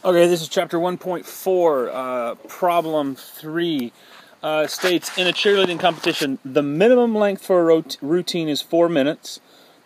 Okay, this is chapter 1.4, problem 3. States, in a cheerleading competition, the minimum length for a routine is 4 minutes.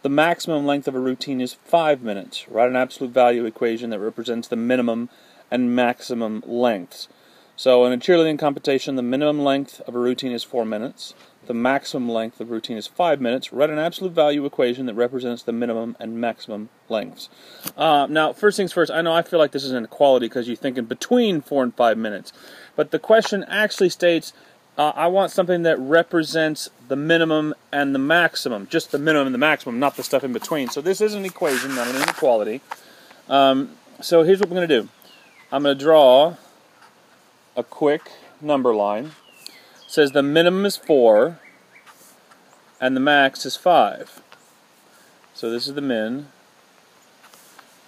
The maximum length of a routine is 5 minutes. Write an absolute value equation that represents the minimum and maximum lengths. So in a cheerleading competition, the minimum length of a routine is 4 minutes. The maximum length of a routine is 5 minutes. Write an absolute value equation that represents the minimum and maximum lengths. Now, first things first, I feel like this is an inequality because you're thinking between 4 and 5 minutes. But the question actually states, I want something that represents the minimum and the maximum. Just the minimum and the maximum, not the stuff in between. So this is an equation, not an inequality. So here's what we're going to do. I'm going to draw a quick number line. It says the minimum is 4 and the max is 5. So this is the min,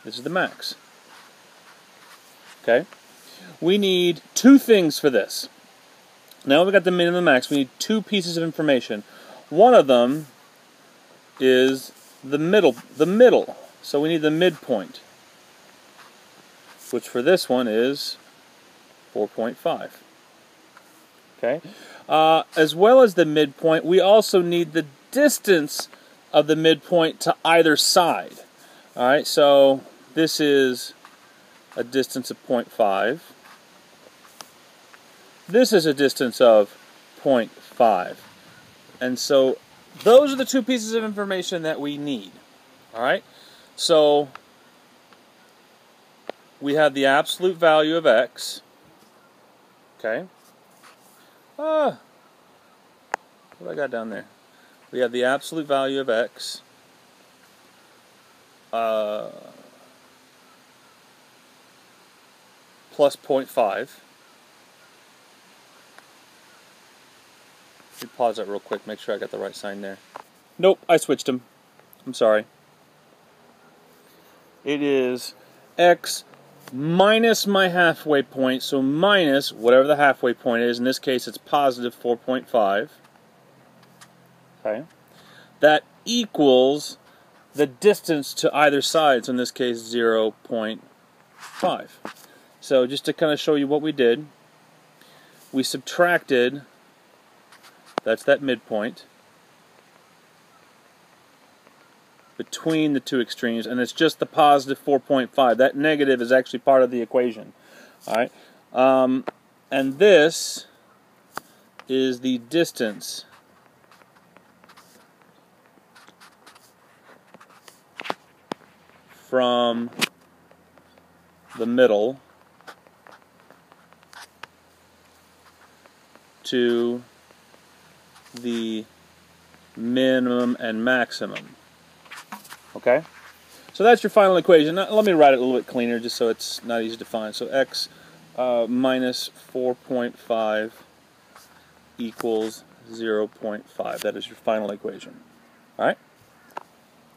this is the max. Okay? We need two things for this. Now we've got the min and the max, we need two pieces of information. One of them is the middle. So we need the midpoint, which for this one is 4.5. Okay? As well as the midpoint, we also need the distance of the midpoint to either side. Alright, so this is a distance of 0.5. This is a distance of 0.5. And so those are the two pieces of information that we need. Alright, so we have the absolute value of x. Okay. What do I got down there? We have the absolute value of x plus 0.5. Let me pause that real quick, make sure I got the right sign there. Nope, I switched them. I'm sorry. It is x minus my halfway point, so minus whatever the halfway point is. In this case, it's positive 4.5. Okay. That equals the distance to either side, so in this case, 0.5. So just to kind of show you what we did, we subtracted, that's that midpoint, between the two extremes, and it's just the positive 4.5. That negative is actually part of the equation. Alright? And this is the distance from the middle to the minimum and maximum. Okay? So that's your final equation. Now, let me write it a little bit cleaner just so it's not easy to find. So x minus 4.5 equals 0.5. That is your final equation. Alright?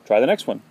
Try the next one.